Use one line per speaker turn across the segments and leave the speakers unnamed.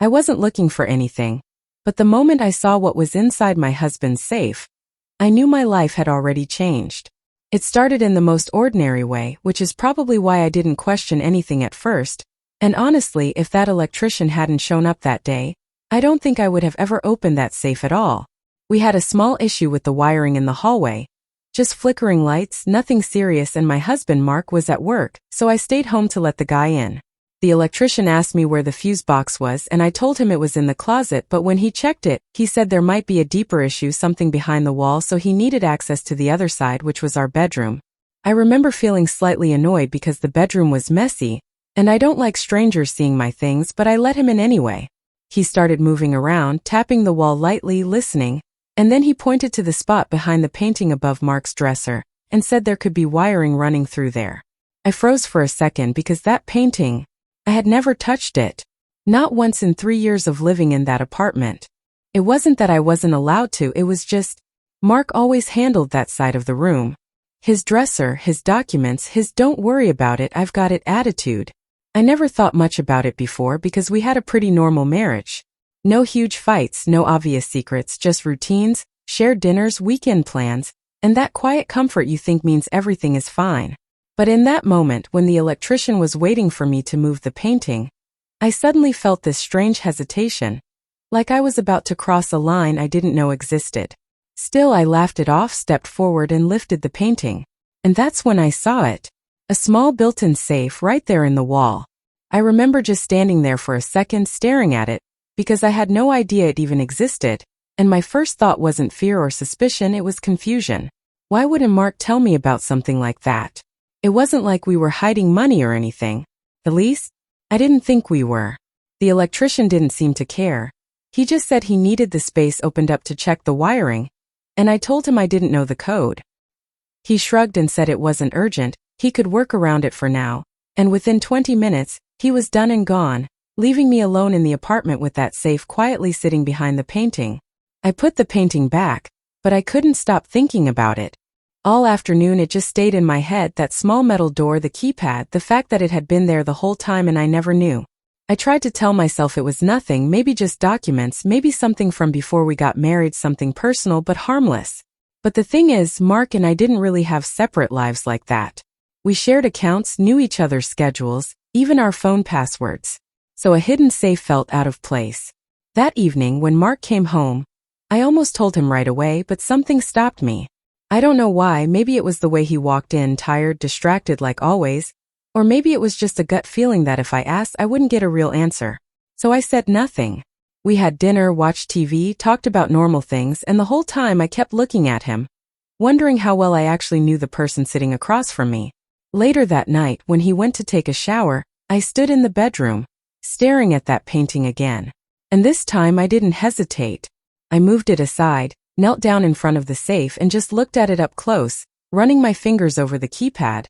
I wasn't looking for anything, but the moment I saw what was inside my husband's safe, I knew my life had already changed. It started in the most ordinary way, which is probably why I didn't question anything at first, and honestly, if that electrician hadn't shown up that day, I don't think I would have ever opened that safe at all. We had a small issue with the wiring in the hallway, just flickering lights, nothing serious, and my husband Mark was at work, so I stayed home to let the guy in. The electrician asked me where the fuse box was and I told him it was in the closet, but when he checked it, he said there might be a deeper issue, something behind the wall, so he needed access to the other side, which was our bedroom. I remember feeling slightly annoyed because the bedroom was messy, and I don't like strangers seeing my things, but I let him in anyway. He started moving around, tapping the wall lightly, listening, and then he pointed to the spot behind the painting above Mark's dresser and said there could be wiring running through there. I froze for a second because that painting, I had never touched it. Not once in 3 years of living in that apartment. It wasn't that I wasn't allowed to, it was just, Mark always handled that side of the room. His dresser, his documents, his don't worry about it, I've got it attitude. I never thought much about it before because we had a pretty normal marriage. No huge fights, no obvious secrets, just routines, shared dinners, weekend plans, and that quiet comfort you think means everything is fine. But in that moment, when the electrician was waiting for me to move the painting, I suddenly felt this strange hesitation, like I was about to cross a line I didn't know existed. Still, I laughed it off, stepped forward and lifted the painting. And that's when I saw it. A small built-in safe right there in the wall. I remember just standing there for a second staring at it, because I had no idea it even existed, and my first thought wasn't fear or suspicion, it was confusion. Why wouldn't Mark tell me about something like that? It wasn't like we were hiding money or anything. At least, I didn't think we were. The electrician didn't seem to care. He just said he needed the space opened up to check the wiring, and I told him I didn't know the code. He shrugged and said it wasn't urgent, he could work around it for now, and within 20 minutes, he was done and gone, leaving me alone in the apartment with that safe quietly sitting behind the painting. I put the painting back, but I couldn't stop thinking about it. All afternoon it just stayed in my head, that small metal door, the keypad, the fact that it had been there the whole time and I never knew. I tried to tell myself it was nothing, maybe just documents, maybe something from before we got married, something personal but harmless. But the thing is, Mark and I didn't really have separate lives like that. We shared accounts, knew each other's schedules, even our phone passwords. So a hidden safe felt out of place. That evening, when Mark came home, I almost told him right away, but something stopped me. I don't know why, maybe it was the way he walked in, tired, distracted like always, or maybe it was just a gut feeling that if I asked, I wouldn't get a real answer. So I said nothing. We had dinner, watched TV, talked about normal things, and the whole time I kept looking at him, wondering how well I actually knew the person sitting across from me. Later that night, when he went to take a shower, I stood in the bedroom, staring at that painting again. And this time I didn't hesitate. I moved it aside, knelt down in front of the safe and just looked at it up close, running my fingers over the keypad,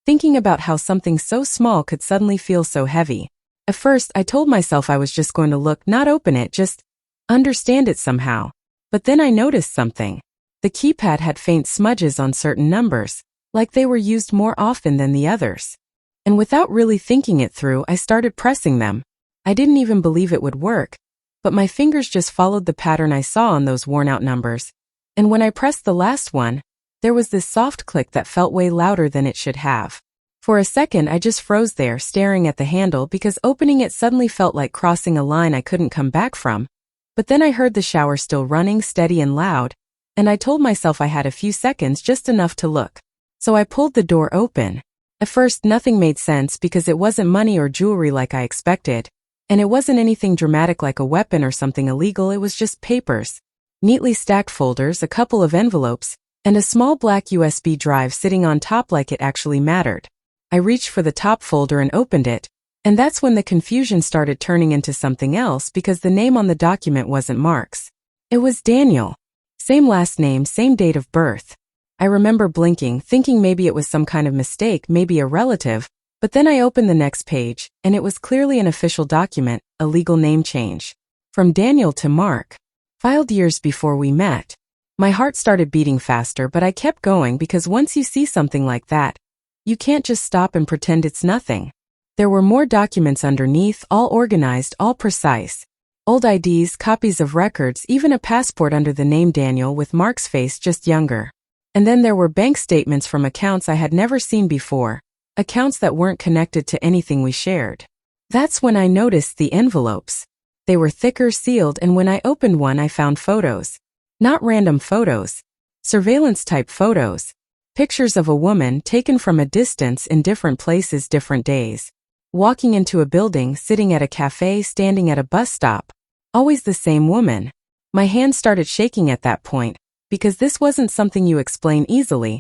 thinking about how something so small could suddenly feel so heavy. At first, I told myself I was just going to look, not open it, just understand it somehow. But then I noticed something. The keypad had faint smudges on certain numbers, like they were used more often than the others. And without really thinking it through, I started pressing them. I didn't even believe it would work, but my fingers just followed the pattern I saw on those worn-out numbers. And when I pressed the last one, there was this soft click that felt way louder than it should have. For a second, I just froze there, staring at the handle, because opening it suddenly felt like crossing a line I couldn't come back from. But then I heard the shower still running, steady and loud, and I told myself I had a few seconds, just enough to look. So I pulled the door open. At first, nothing made sense because it wasn't money or jewelry like I expected. And it wasn't anything dramatic like a weapon or something illegal, it was just papers. Neatly stacked folders, a couple of envelopes, and a small black USB drive sitting on top like it actually mattered. I reached for the top folder and opened it, and that's when the confusion started turning into something else because the name on the document wasn't Mark's. It was Daniel. Same last name, same date of birth. I remember blinking, thinking maybe it was some kind of mistake, maybe a relative, but then I opened the next page, and it was clearly an official document, a legal name change. From Daniel to Mark. Filed years before we met. My heart started beating faster, but I kept going because once you see something like that, you can't just stop and pretend it's nothing. There were more documents underneath, all organized, all precise. Old IDs, copies of records, even a passport under the name Daniel with Mark's face just younger. And then there were bank statements from accounts I had never seen before, accounts that weren't connected to anything we shared. That's when I noticed the envelopes. They were thicker, sealed, and when I opened one I found photos. Not random photos. Surveillance-type photos. Pictures of a woman taken from a distance in different places, different days. Walking into a building, sitting at a cafe, standing at a bus stop. Always the same woman. My hand started shaking at that point, because this wasn't something you explain easily,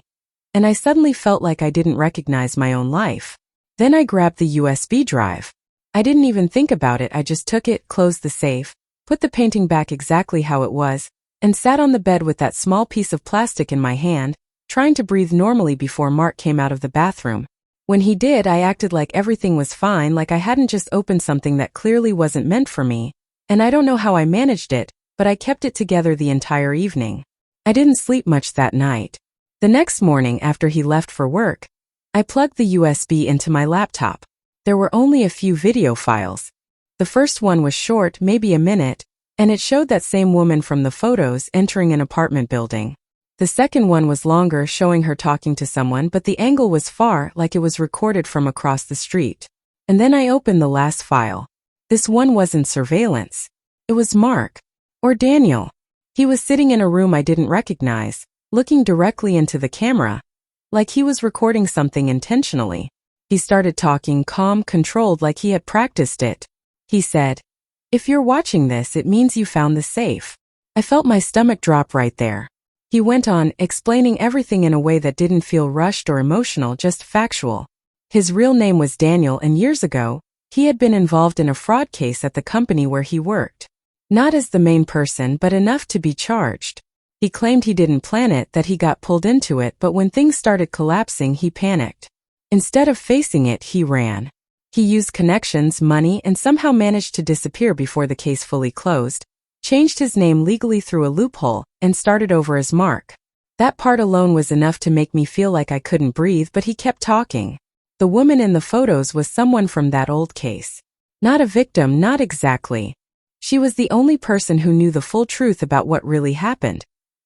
and I suddenly felt like I didn't recognize my own life. Then I grabbed the USB drive. I didn't even think about it, I just took it, closed the safe, put the painting back exactly how it was, and sat on the bed with that small piece of plastic in my hand, trying to breathe normally before Mark came out of the bathroom. When he did, I acted like everything was fine, like I hadn't just opened something that clearly wasn't meant for me, and I don't know how I managed it, but I kept it together the entire evening. I didn't sleep much that night. The next morning after he left for work, I plugged the USB into my laptop. There were only a few video files. The first one was short, maybe a minute, and it showed that same woman from the photos entering an apartment building. The second one was longer, showing her talking to someone, but the angle was far, like it was recorded from across the street. And then I opened the last file. This one wasn't surveillance. It was Mark. Or Daniel. He was sitting in a room I didn't recognize, looking directly into the camera, like he was recording something intentionally. He started talking, calm, controlled, like he had practiced it. He said, "If you're watching this, it means you found the safe." I felt my stomach drop right there. He went on, explaining everything in a way that didn't feel rushed or emotional, just factual. His real name was Daniel, and years ago, he had been involved in a fraud case at the company where he worked. Not as the main person, but enough to be charged. He claimed he didn't plan it, that he got pulled into it, but when things started collapsing, he panicked. Instead of facing it, he ran. He used connections, money, and somehow managed to disappear before the case fully closed, changed his name legally through a loophole, and started over as Mark. That part alone was enough to make me feel like I couldn't breathe, but he kept talking. The woman in the photos was someone from that old case. Not a victim, not exactly. She was the only person who knew the full truth about what really happened,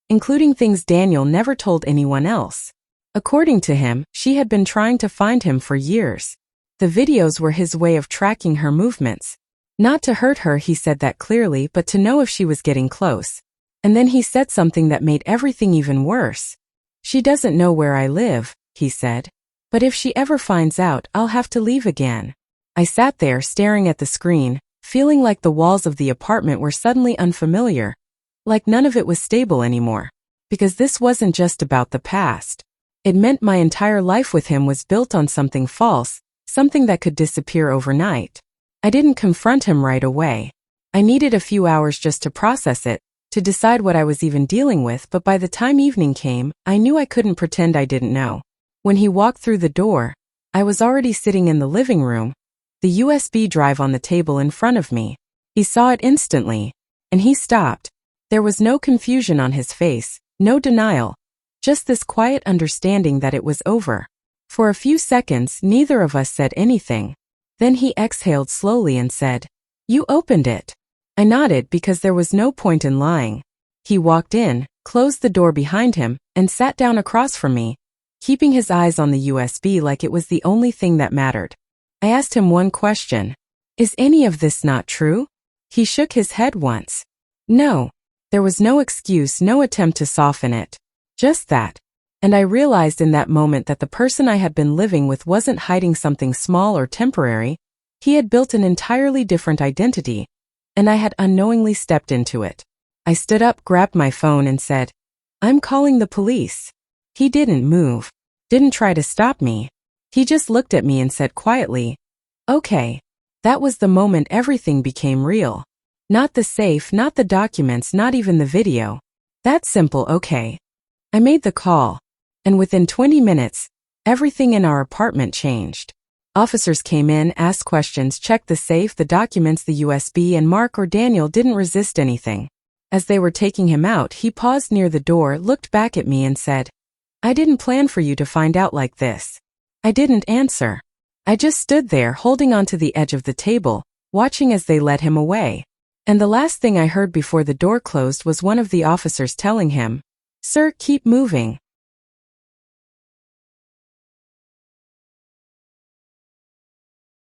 including things Daniel never told anyone else. According to him, she had been trying to find him for years. The videos were his way of tracking her movements. Not to hurt her, he said that clearly, but to know if she was getting close. And then he said something that made everything even worse. "She doesn't know where I live," he said. "But if she ever finds out, I'll have to leave again." I sat there staring at the screen, feeling like the walls of the apartment were suddenly unfamiliar, like none of it was stable anymore. Because this wasn't just about the past. It meant my entire life with him was built on something false, something that could disappear overnight. I didn't confront him right away. I needed a few hours just to process it, to decide what I was even dealing with, but by the time evening came, I knew I couldn't pretend I didn't know. When he walked through the door, I was already sitting in the living room, the USB drive on the table in front of me. He saw it instantly, and he stopped. There was no confusion on his face, no denial, just this quiet understanding that it was over. For a few seconds, neither of us said anything. Then he exhaled slowly and said, "You opened it." I nodded because there was no point in lying. He walked in, closed the door behind him, and sat down across from me, keeping his eyes on the USB like it was the only thing that mattered. I asked him one question. "Is any of this not true?" He shook his head once. No. There was no excuse, no attempt to soften it. Just that. And I realized in that moment that the person I had been living with wasn't hiding something small or temporary. He had built an entirely different identity, and I had unknowingly stepped into it. I stood up, grabbed my phone, and said, "I'm calling the police." He didn't move, didn't try to stop me. He just looked at me and said quietly, "Okay." That was the moment everything became real. Not the safe, not the documents, not even the video. That simple okay. I made the call. And within 20 minutes, everything in our apartment changed. Officers came in, asked questions, checked the safe, the documents, the USB, and Mark or Daniel didn't resist anything. As they were taking him out, he paused near the door, looked back at me and said, "I didn't plan for you to find out like this." I didn't answer. I just stood there holding onto the edge of the table, watching as they led him away. And the last thing I heard before the door closed was one of the officers telling him, "Sir, keep moving."